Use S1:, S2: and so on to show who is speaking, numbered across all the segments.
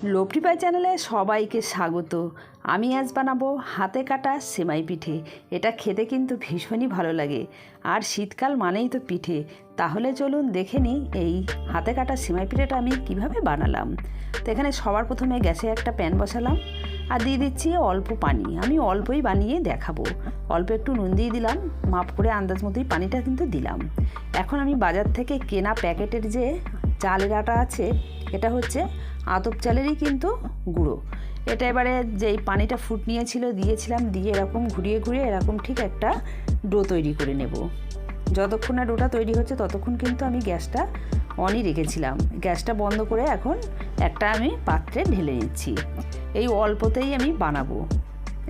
S1: লোপটি পাই চ্যানেলে সবাইকে স্বাগত। আমি আজ বানাবো হাতে কাটা সেমাই পিঠে। এটা খেতে কিন্তু ভীষণই ভালো লাগে, আর শীতকাল মানেই তো পিঠে। তাহলে চলুন দেখে নিই এই হাতে কাটা সেমাই পিঠেটা আমি কিভাবে বানালাম। তো এখানে সবার প্রথমে গ্যাসে একটা প্যান বসালাম আর দিয়ে দিচ্ছি অল্প পানি। আমি অল্পই বানিয়ে দেখাবো। অল্প একটু নুন দিয়ে দিলাম, মাপ করে আন্দাজ মতোই পানিটা কিন্তু দিলাম। এখন আমি বাজার থেকে কেনা প্যাকেটের যে চালের আটা আছে, এটা হচ্ছে আতপ চালেরই কিন্তু গুঁড়ো। এটা এবারে যেই পানিটা ফুট নিয়েছিল দিয়েছিলাম, দিয়ে এরকম ঘুরিয়ে ঘুরিয়ে এরকম ঠিক একটা ডো তৈরি করে নেব। যতক্ষণ না ডোটা তৈরি হচ্ছে ততক্ষণ কিন্তু আমি গ্যাসটা অনই রেখেছিলাম। গ্যাসটা বন্ধ করে এখন একটা আমি পাত্রে ঢেলে নিচ্ছি। এই অল্পতেই আমি বানাবো,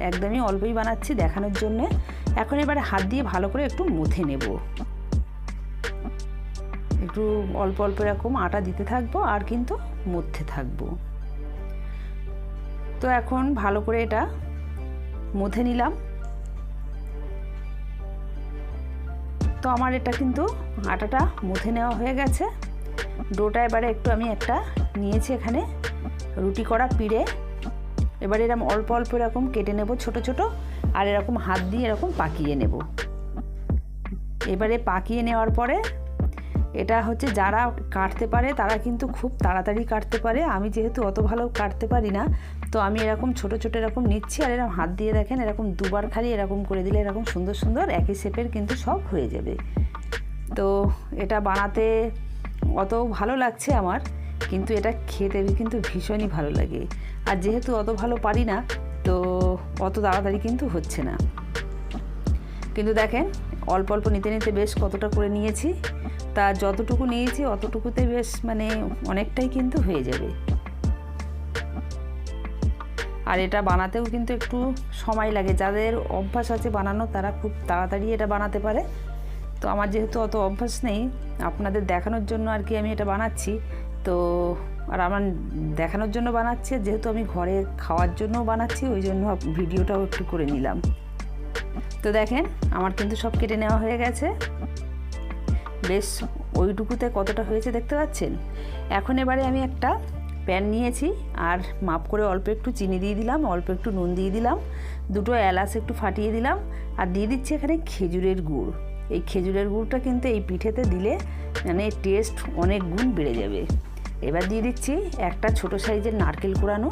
S1: একদমই অল্পই বানাচ্ছি দেখানোর জন্যে। এখন এবারে হাত দিয়ে ভালো করে একটু মুথে নেব। একটু অল্প অল্প এরকম আটা দিতে থাকবো আর কিন্তু মধ্যে থাকবো। তো এখন ভালো করে এটা মুথে নিলাম। তো আমার এটা কিন্তু আটাটা মুথে নেওয়া হয়ে গেছে। ডোটা এবারে একটু আমি একটা নিয়েছি এখানে রুটি করা পিড়ে। এবারে এরকম অল্প অল্প এরকম কেটে নেব ছোট ছোট, আর এরকম হাত দিয়ে এরকম পাকিয়ে নেব। এবারে পাকিয়ে নেওয়ার পরে এটা হচ্ছে যারা কাটতে পারে তারা কিন্তু খুব তাড়াতাড়ি কাটতে পারে। আমি যেহেতু অত ভালো কাটতে পারি না, তো আমি এরকম ছোট ছোট এরকম নিচ্ছি, আর এরকম হাত দিয়ে দেখেন এরকম দুবার খালি এরকম করে দিলে এরকম সুন্দর সুন্দর একই শেপের কিন্তু সব হয়ে যাবে। তো এটা বানাতে অত ভালো লাগছে আমার, কিন্তু এটা খেতে কিন্তু ভীষণই ভালো লাগে। আর যেহেতু অত ভালো পারি না, তো অত তাড়াতাড়ি কিন্তু হচ্ছে না। কিন্তু দেখেন অল্প অল্প নিতে নিতে বেশ কতটা করে নিয়েছি। তা যতটুকু নিয়েছি অতটুকুতে বেশ মানে অনেকটাই কিন্তু হয়ে যাবে। আর এটা বানাতেও কিন্তু একটু সময় লাগে। যাদের অভ্যাস আছে বানানো তারা খুব তাড়াতাড়ি এটা বানাতে পারে। তো আমার যেহেতু অত অভ্যাস নেই, আপনাদের দেখানোর জন্য আর কি আমি এটা বানাচ্ছি। তো আর আমার দেখানোর জন্য বানাচ্ছি, যেহেতু আমি ঘরে খাওয়ার জন্য বানাচ্ছি, ওই জন্য ভিডিওটাও একটু করে নিলাম। তো দেখেন আমার কিন্তু সব কেটে নেওয়া হয়ে গেছে। বেশ ওইটুকুতে কতটা হয়েছে দেখতে পাচ্ছেন। এখন এবারে আমি একটা প্যান নিয়েছি আর মাপ করে অল্প একটু চিনি দিয়ে দিলাম, অল্প একটু নুন দিয়ে দিলাম, দুটো এলাচ একটু ফাটিয়ে দিলাম, আর দিয়ে দিচ্ছি এখানে খেজুরের গুড়। এই খেজুরের গুড়টা কিন্তু এই পিঠেতে দিলে মানে টেস্ট অনেক গুণ বেড়ে যাবে। এবার দিয়ে দিচ্ছি একটা ছোট সাইজের নারকেল কোড়ানো,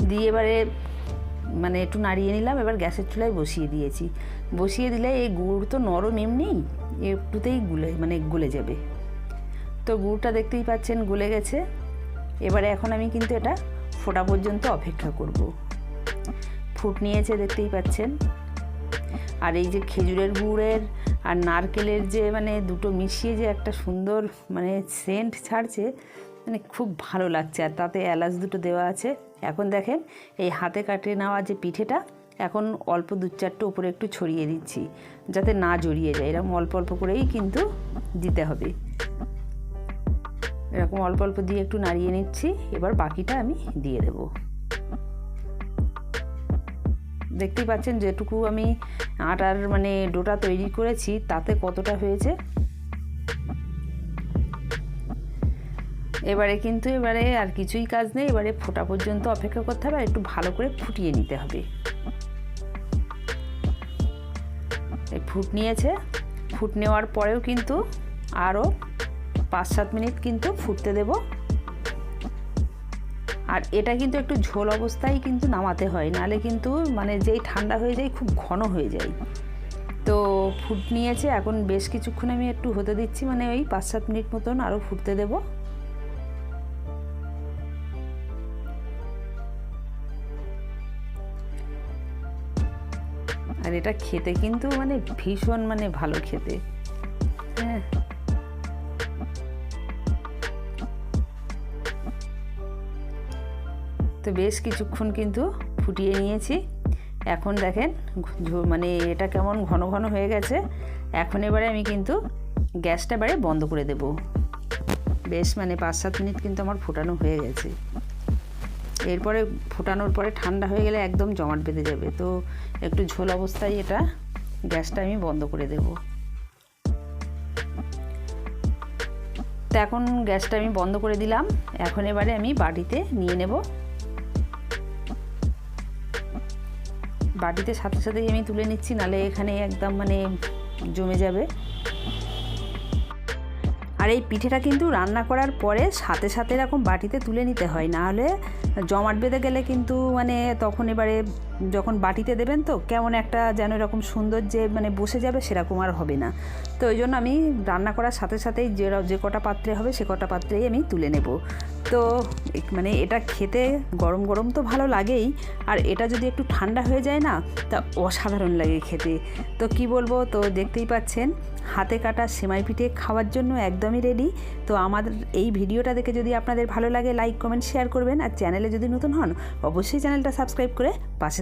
S1: দিয়ে এবারে মানে একটু নাড়িয়ে নিলাম। এবার গ্যাসের চুলায় বসিয়ে দিয়েছি। বসিয়ে দিলে এই গুড় তো নরম এমনি, একটুতেই গলে যাবে। তো গুড়টা দেখতেই পাচ্ছেন গলে গেছে। এবারে এখন আমি কিন্তু এটা ফোটা পর্যন্ত অপেক্ষা করব। ফুট নিয়েছে দেখতেই পাচ্ছেন। আর এই যে খেজুরের গুড়ের আর নারকেলের যে মানে দুটো মিশিয়ে যে একটা সুন্দর মানে সেন্ট ছাড়ছে, মানে খুব ভালো লাগছে। আর তাতে এলাচ দুটো দেওয়া আছে। এখন দেখেন এই হাতে কাটে নেওয়া যে পিঠেটা এখন অল্প দু চারটে উপরে একটু ছড়িয়ে দিচ্ছি, যাতে না জড়িয়ে যায়। এরকম অল্প অল্প করেই কিন্তু দিতে হবে। এরকম অল্প অল্প দিয়ে একটু নাড়িয়ে নিচ্ছি। এবার বাকিটা আমি দিয়ে দেব। দেখতেই পাচ্ছেন যেটুকু আমি আটার মানে ডোটা তৈরি করেছি তাতে কতটা হয়েছে। এবারে আর কিছুই কাজ নেই। এবারে ফোটা পর্যন্ত অপেক্ষা করতে হবে আর একটু ভালো করে ফুটিয়ে নিতে হবে। এই ফুট নিয়েছে। ফুট নেওয়ার পরেও কিন্তু আরও 5-7 মিনিট কিন্তু ফুটতে দেব। আর এটা কিন্তু একটু ঝোল অবস্থায় কিন্তু নামাতে হয়, নাহলে কিন্তু মানে যেই ঠান্ডা হয়ে যায় খুব ঘন হয়ে যায়। তো ফুট নিয়েছে, এখন বেশ কিছুক্ষণ আমি একটু হতে দিচ্ছি, মানে ওই 5-7 মিনিট মতন আরও ফুটতে দেব। আর এটা খেতে কিন্তু মানে ভীষণ মানে ভালো খেতে। হ্যাঁ, তো বেশ কিছুক্ষণ কিন্তু ফুটিয়ে নিয়েছি। এখন দেখেন মানে এটা কেমন ঘন ঘন হয়ে গেছে। এখন এবারে আমি কিন্তু গ্যাসটা এবারে বন্ধ করে দেব। বেশ মানে 5-7 মিনিট কিন্তু আমার ফোটানো হয়ে গেছে। এরপরে ফোটানোর পরে ঠান্ডা হয়ে গেলে একদম জমাট বেঁধে যাবে। তো একটু ঝোল অবস্থায় এটা গ্যাসটা আমি বন্ধ করে দেব। তো এখন গ্যাসটা আমি বন্ধ করে দিলাম। এখন এবারে আমি বাটিতে নিয়ে নেব। বাটিতে সাথে সাথেই আমি তুলে নিচ্ছি, নাহলে এখানে একদম মানে জমে যাবে। আর এই পিঠেটা কিন্তু রান্না করার পরে সাথে সাথে এরকম বাটিতে তুলে নিতে হয়, নাহলে জমাট বেঁধে গেলে কিন্তু মানে তখন এবারে যখন বাটিতে দেবেন তো কেমন একটা যেন এরকম সুন্দর যে মানে বসে যাবে সেরকম আর হবে না। তো ওই জন্য আমি রান্না করার সাথে সাথেই যে কটা পাত্রে হবে সে কটা পাত্রেই আমি তুলে নেব। তো মানে এটা খেতে গরম গরম তো ভালো লাগেই, আর এটা যদি একটু ঠান্ডা হয়ে যায় না তা অসাধারণ লাগে খেতে। তো কি বলবো, তো দেখতেই পাচ্ছেন হাতে কাটা সেমাই পিঠে খাওয়ার জন্য একদমই রেডি। তো আমাদের এই ভিডিওটা দেখে যদি আপনাদের ভালো লাগে লাইক কমেন্ট শেয়ার করবেন, আর চ্যানেলে যদি নতুন হন অবশ্যই চ্যানেলটা সাবস্ক্রাইব করে পাশে